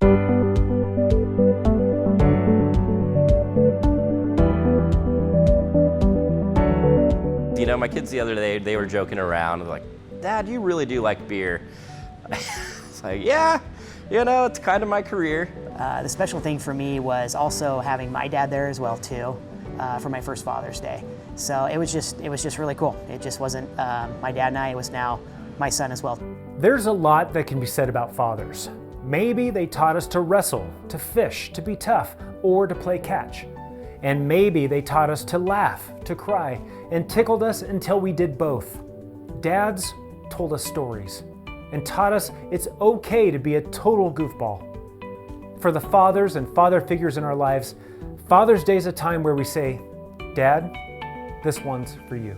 You know, my kids the other day, they were joking around, like, Dad, you really do like beer. It's like, yeah, you know, it's kind of my career. The special thing for me was also having my dad there as well too, for my first Father's Day. So it was just really cool. It just wasn't my dad and I, it was now my son as well. There's a lot that can be said about fathers. Maybe they taught us to wrestle, to fish, to be tough, or to play catch. And maybe they taught us to laugh, to cry, and tickled us until we did both. Dads told us stories and taught us it's okay to be a total goofball. For the fathers and father figures in our lives, Father's Day is a time where we say, Dad, this one's for you.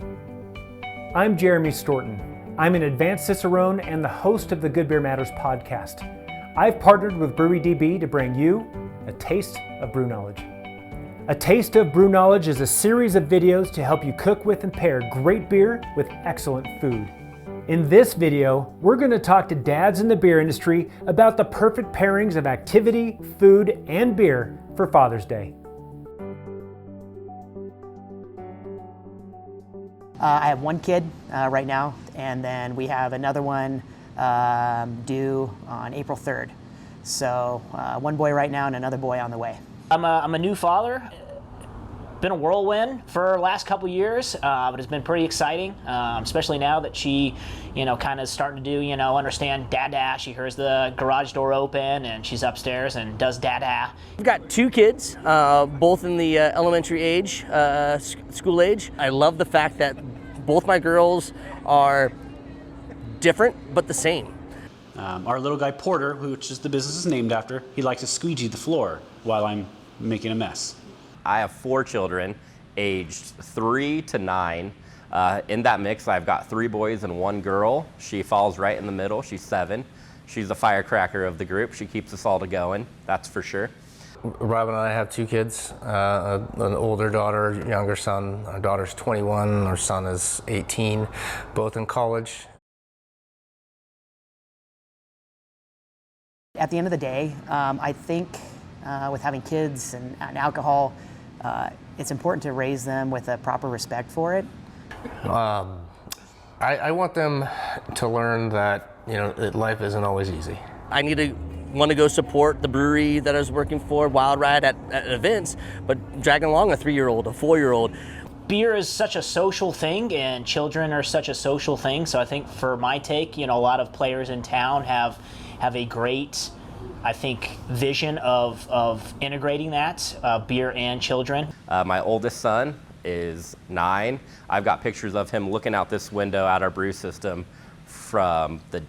I'm Jeremy Storton. I'm an advanced Cicerone and the host of the Good Beer Matters podcast. I've partnered with BrewDB to bring you a taste of BrewKnowledge. A Taste of BrewKnowledge is a series of videos to help you cook with and pair great beer with excellent food. In this video, we're going to talk to dads in the beer industry about the perfect pairings of activity, food, and beer for Father's Day. I have one kid right now, and then we have another one due on April 3rd. So one boy right now and another boy on the way. I'm a new father. Been a whirlwind for the last couple years, but it's been pretty exciting, especially now that she, kind of starting to do, understand dada. She hears the garage door open and she's upstairs and does dada. I've got two kids, both in the elementary age, school age. I love the fact that both my girls are different but the same. Our little guy Porter, which is the business is named after, he likes to squeegee the floor while I'm making a mess. I have 4 children, aged 3 to 9. In that mix, I've got 3 boys and 1 girl. She falls right in the middle. She's 7. She's the firecracker of the group. She keeps us all going, that's for sure. Robin and I have 2 kids, an older daughter, younger son. Our daughter's 21, our son is 18, both in college. At the end of the day, I think with having kids and alcohol, it's important to raise them with a proper respect for it. I want them to learn that, that life isn't always easy. I want to go support the brewery that I was working for, Wild Ride at events, but dragging along a 3-year-old, a 4-year-old. Beer is such a social thing, and children are such a social thing. So I think for my take, a lot of players in town have a great, I think, vision of integrating that, beer and children. My oldest son is 9. I've got pictures of him looking out this window at our brew system from the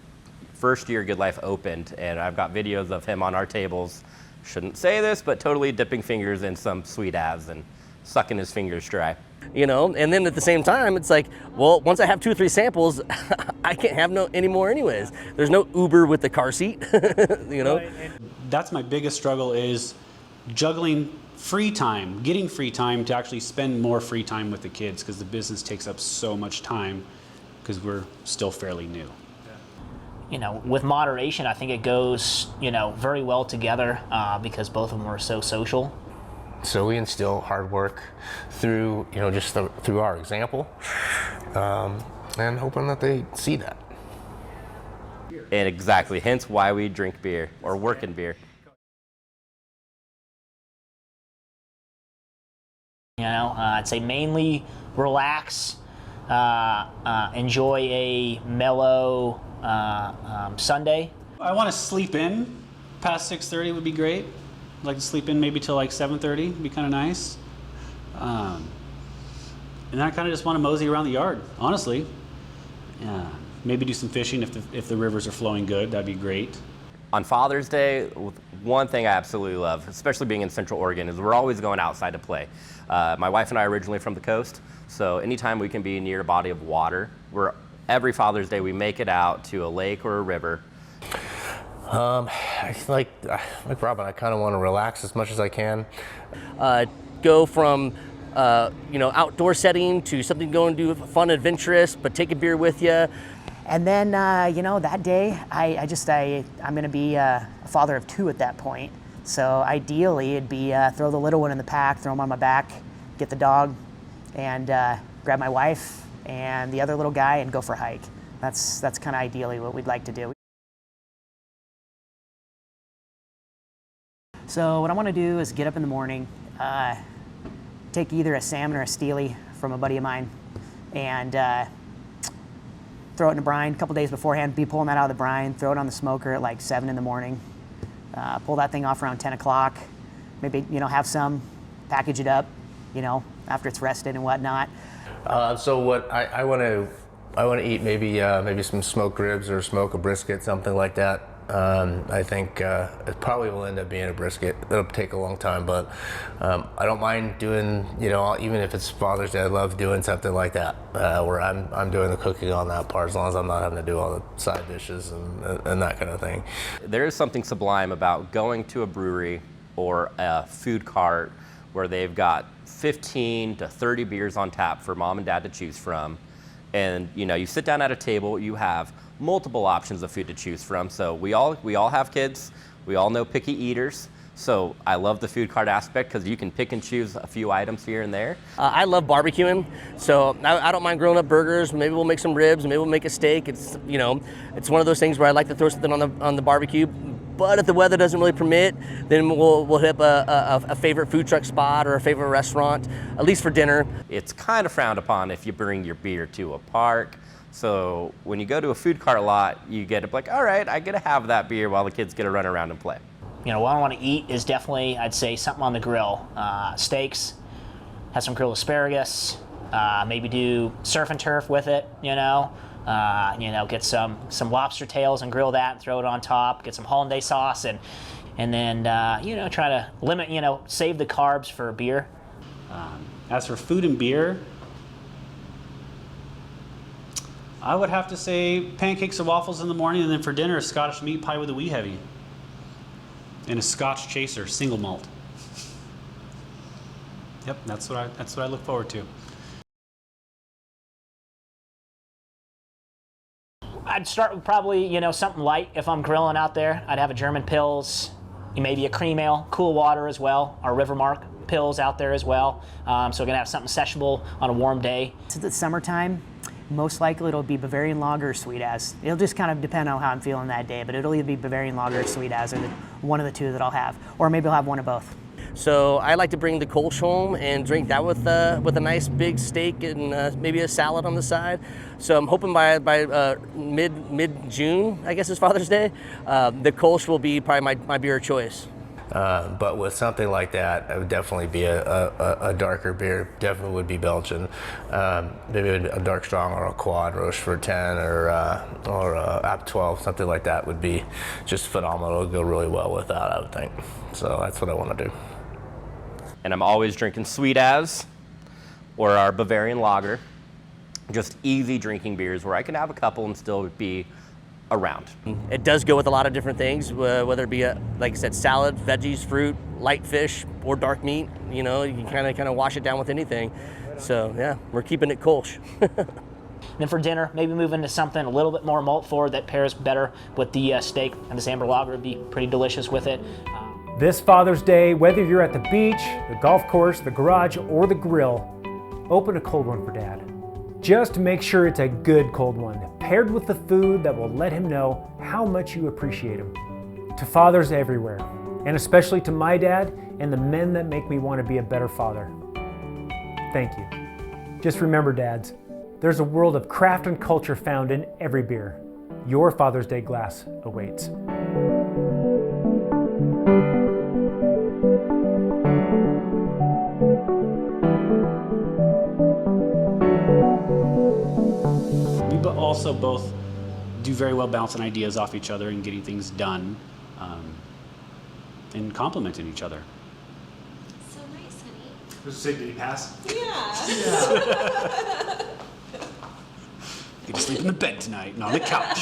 first year Good Life opened, and I've got videos of him on our tables, shouldn't say this, but totally dipping fingers in some sweet abs and sucking his fingers dry. And then at the same time, it's like, well, once I have 2 or 3 samples, I can't have any more anyways. There's no Uber with the car seat, That's my biggest struggle, is juggling free time, getting free time to actually spend more free time with the kids, because the business takes up so much time because we're still fairly new. With moderation, I think it goes, very well together because both of them are so social. So we instill hard work through, through our example, and hoping that they see that. And exactly, hence why we drink beer or work in beer. I'd say mainly relax, enjoy a mellow Sunday. I want to sleep in past 6:30 would be great. I'd like to sleep in maybe till like 7:30, would be kind of nice. And then I kind of just want to mosey around the yard, honestly. Maybe do some fishing if the rivers are flowing good, that'd be great. On Father's Day, one thing I absolutely love, especially being in Central Oregon, is we're always going outside to play. My wife and I are originally from the coast, so anytime we can be near a body of water, every Father's Day we make it out to a lake or a river. Like Robin, I kind of want to relax as much as I can. Go from outdoor setting to something going to do fun, adventurous, but take a beer with you. And then, you know, that day, I'm going to be a father of 2 at that point. So ideally, it'd be throw the little one in the pack, throw him on my back, get the dog, and grab my wife and the other little guy and go for a hike. That's kind of ideally what we'd like to do. So what I want to do is get up in the morning, take either a salmon or a steely from a buddy of mine, and throw it in a brine a couple days beforehand, be pulling that out of the brine, throw it on the smoker at like 7 in the morning, pull that thing off around 10 o'clock, maybe, you know, have some, package it up, you know, after it's rested and whatnot. So what I want to eat maybe some smoked ribs or smoke a brisket, something like that. I think it probably will end up being a brisket. It'll take a long time, but I don't mind doing, you know, even if it's Father's Day, I love doing something like that, where I'm doing the cooking on that part, as long as I'm not having to do all the side dishes and that kind of thing. There is something sublime about going to a brewery or a food cart where they've got 15 to 30 beers on tap for mom and dad to choose from. And you know, you sit down at a table, you have multiple options of food to choose from. So we all have kids, we all know picky eaters. So I love the food cart aspect because you can pick and choose a few items here and there. I love barbecuing, so I don't mind grilling up burgers. Maybe we'll make some ribs, maybe we'll make a steak. It's, you know, it's one of those things where I like to throw something on the barbecue. But if the weather doesn't really permit, then we'll hit up a favorite food truck spot or a favorite restaurant, at least for dinner. It's kind of frowned upon if you bring your beer to a park. So when you go to a food cart lot, you get like, all right, I get to have that beer while the kids get to run around and play. You know, what I want to eat is definitely, I'd say, something on the grill. Steaks, have some grilled asparagus, maybe do surf and turf with it, you know, get some lobster tails and grill that and throw it on top, get some hollandaise sauce, and then, try to limit, save the carbs for beer. As for food and beer, I would have to say pancakes and waffles in the morning, and then for dinner, a Scottish meat pie with a wee heavy. And a Scotch chaser, single malt. Yep, that's what I look forward to. I'd start with probably, something light if I'm grilling out there. I'd have a German Pils, maybe a cream ale, cool water as well, our Rivermark Pils out there as well. So we're gonna have something sessionable on a warm day. To the summertime, most likely it'll be Bavarian Lager or Sweet As. It'll just kind of depend on how I'm feeling that day, but it'll either be Bavarian Lager or Sweet As, or one of the two that I'll have. Or maybe I'll have one of both. So I like to bring the Kolsch home and drink that with a nice big steak and maybe a salad on the side. So I'm hoping by mid-June, I guess is Father's Day, the Kolsch will be probably my beer of choice. But with something like that, it would definitely be a darker beer. Definitely would be Belgian. Maybe a dark strong or a quad Rochefort 10 or App 12, something like that would be just phenomenal. It would go really well with that, I would think. So that's what I want to do. And I'm always drinking Sweet As or our Bavarian Lager. Just easy drinking beers where I can have a couple and still be around. It does go with a lot of different things, whether it be like I said, salad, veggies, fruit, light fish, or dark meat. You can kind of wash it down with anything. So yeah, we're keeping it Kolsch. Then for dinner, maybe move into something a little bit more malt forward that pairs better with the steak, and this amber lager would be pretty delicious with it. This Father's Day, whether you're at the beach, the golf course, the garage, or the grill, open a cold one for Dad. Just make sure it's a good cold one, paired with the food that will let him know how much you appreciate him. To fathers everywhere, and especially to my dad and the men that make me want to be a better father, thank you. Just remember, dads, there's a world of craft and culture found in every beer. Your Father's Day glass awaits. But also both do very well bouncing ideas off each other and getting things done, and complimenting each other. So nice, honey. Just say, did he pass? Yeah. Get to sleep in the bed tonight, not on the couch.